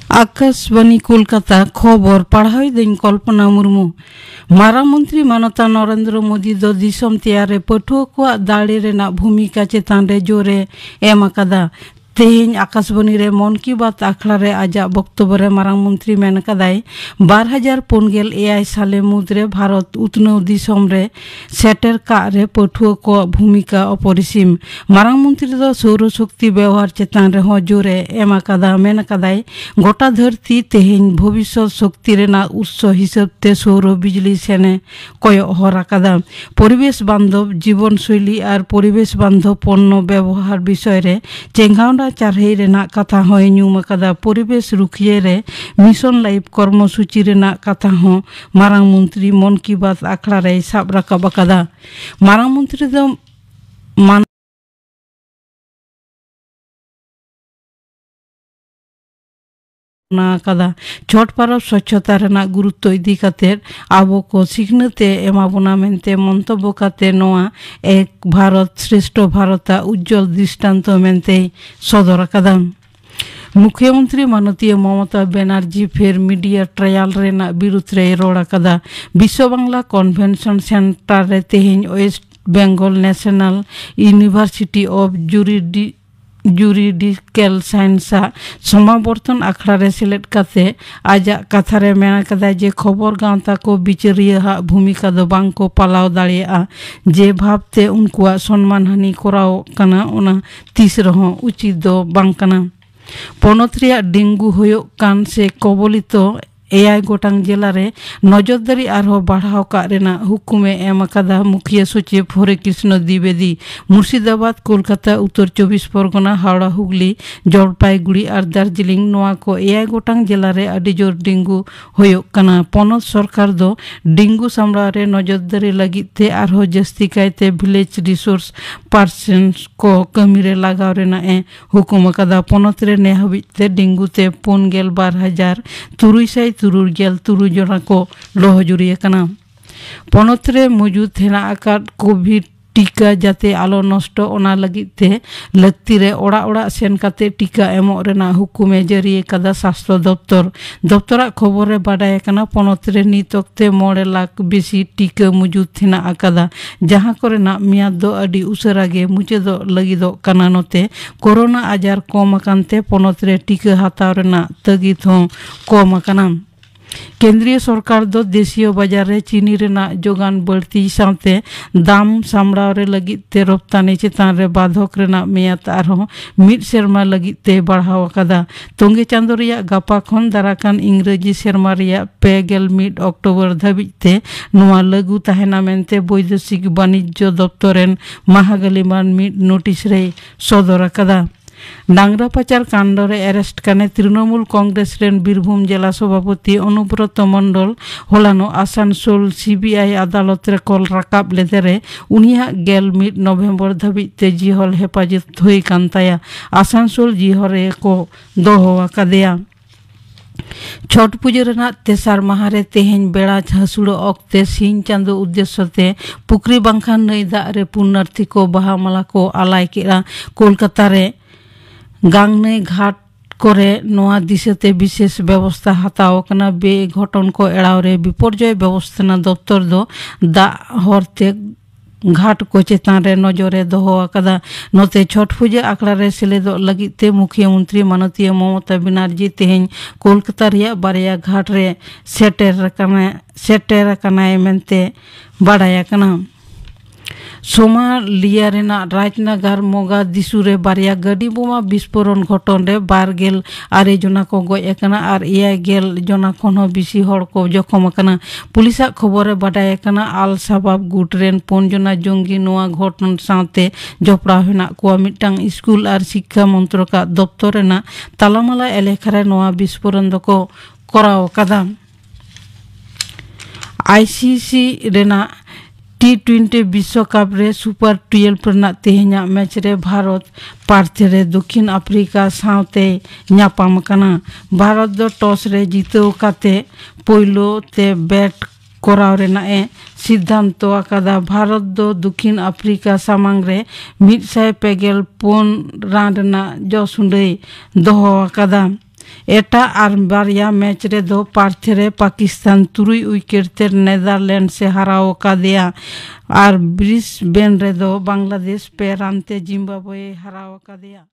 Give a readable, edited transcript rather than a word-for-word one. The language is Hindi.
आकाशवाणी कोलकाता खबर पढ़ाई दिन कल्पना मुर्मू मारांग मंत्री मानता नरेंद्र मोदी दो दिसम तैयारे पठुआ को दाड़े रेना भूमिका चेतान रे जोरे एम अकादा तेहें आकाशवाणी रे मन की बात आखड़ा रे आजा वक्तव्य रे मारांग मंत्री मेन कदाय 2050 साले मुद्रे भारत उतनौ दिसम रे सेटर का रे पठुआ को भूमिका अपरिसीम मारांग मंत्री दो सौर शक्ति व्यवहार चेतान रे हो जोरे एम अकादा मेन कदाय गोटा धरती तेहें भविष्य शक्ति रेना उत्स हिसाब ते सौर बिजली सेने कय हर अकादा परिवेश बांधव जीवन शैली और परिवेश बांधव पण्य व्यवहार विषय रे चेंगाउंडा चारहे रेना कथा होय न्यूम कदा परिवेश रुखिए रे मिशन लाइफ कर्मसूची रेना कथा हो मारांग मंत्री मन की बात आखड़ा रे साब राकाब कदा मारांग मंत्री दो कदा छठ पर्व स्वच्छता रेना गुरुत्व इदी कतेर आबो को सिखनते एमाबोना मेनते मंतब्य कते नोआ एक भारत श्रेष्ठ भारत उज्जवल दृष्टांत मेनते सदर कदा मुख्यमंत्री माननीय ममता बनर्जी फिर मीडिया ट्रायल रेना विरुद्ध रे रोड़ा कदा विश्व बांग्ला कन्वेंशन सेंटर रे तेहें West Bengal National University of Juridical Science समावर्तन आखड़ा रे सेलेद काते आजा कथा रे मेना कदा जे खबर गांवता को बिचारिया भूमिका दो बांग को पालाव दाड़िया जे भावते उनकुआ सम्मान हानि कराव कना ओना तीस रहो उचित दो बांग कना पनत रिया डेंगू होयो कान से कबलित एआई गोटांग जिला रे नजरदारी आरो बढ़ाव का रेना हुकुमे एम अकादा मुखिया सचिव हरे कृष्ण द्विवेदी मुर्शिदाबाद कोलकाता उत्तर 24 परगना हावड़ा हुगली जलपाईगुड़ी और दार्जिलिंग नोआ को एआई गोटांग जिला रे अडी जोर डेंगू होयो कना पनत सरकार दो डेंगू सामड़ा रे नजरदारी लगित ते आरो जस्ती कायते विलेज रिसोर्स पर्सन्स को कमी रे लगाव रेना ए हुकुम अकादा पनत रे ने हबिते डेंगू ते 12,000 तुरुर गेल तुरु जना को लोह जुरिए कना पनत रे मौजूद हेना आकाद कोविड टीका जाते आलो नष्ट ओना लगित ते लक्ति रे ओड़ा ओड़ा सेन काते टीका एमो रेना हुकुमे जरिए कदा स्वास्थ्य दफ्तर खबर रे बाडाय कना पनत रे नितोक्ते 9 लाख बेसी टीका मौजूद हेना आकादा जहां करे ना मियाद दो अडी उसरा गे मुचे दो लगी दो कना नोते कोरोना आजार कम कानते पनत रे टीका हाताव रेना तगित हो कम कना केंद्रीय सरकार दो देशीय बाजार रे चीनी रेना जोगान बढ़ती साथे दाम सामड़ाव रे लगित ते रप्तानी चेतान रे बाधक रेना मेयाद आरो मिड सेरमा लगित ते बढ़ाव कदा तोंगे चांदो रिया गापा खन दाराकान इंग्रेजी सेरमा रिया 21 अक्टोबर धाबिज ते नोआ लागू ताहेना मेनते वैदेशिक वाणिज्य दप्तरेन महागलिमान मिड नोटिस रे सदर कदा डांगरा पाचार कांड रे अरेस्ट काने तृणमूल कांग्रेस रेन बीरभूम जिला सभापति अनुब्रत मंडल होलानो आसानसोल सीबीआई अदालत रे कल राकाब लेते रे उनिया 11 नवेम्बर धाबिज ते जिहल हेफाजत हुई कांताया आसानसोल जिहरे को दोहो आकादेया छठ पूजा रेना तेसार माहारे तेहें बेड़ा हसुड़ अक्ते सिंह चांदो उद्देश्यते पुकरी बांखान नई दा रे पुनर्थी को बहामाला को आलाय केरा कोलकाता रे गांगने घाट करे नोआ दिशते विशेष व्यवस्था हताव कना बे घटन को एड़ाव रे विपर्यय व्यवस्था दफ्तर दो दा हरते घाट को चेतान रे नजरे दोहो आकादा नोते छठ पूजा आखड़ा रे सेलेदो लगिते मुख्यमंत्री माननीय ममता बनर्जी तेहें कोलकाता रिया बारिया घाट रे सेटेर कना मेनते बाडाया कना सोमालिया रेना राजनगर मोगादिशु रे बारिया गाड़ी बोमा विस्फोरण घटन रे 12 जना को गय एकना और 9 जना खन बेसी हड़ को जखम अकना पुलिस खबर बाडाय कना आल शबाब गुट रेन 5 जना जंगी नोआ घटन साथे जपड़ा हेना को मिटांग स्कूल और शिक्षा मंत्रक दफ्तर रेना तालामाला एलेखा रे नोआ विस्फोरण दको कराव कदा आईसीसी रेना T20 विश्वकप रे सुपर 12 रेना तेहेना मैच रे भारत पार्थे रे दक्षिण अफ्रीका साथे न्यापाम कना भारत दो टॉस रे जीतो काते पोइलो ते बैट कराव रेना ए सिद्धांत आकादा भारत दो दक्षिण अफ्रीका सामांग रे 154 रान रेना जसुंडई दोहो आकादा एटा और बारिया मैच रे दो पार्थ रे पाकिस्तान 3 विकेट ते नेदरलैंड से हराव कादिया और ब्रिस्बेन रे दो बांग्लादेश 2 रन ते जिम्बाब्वे हराव कादिया।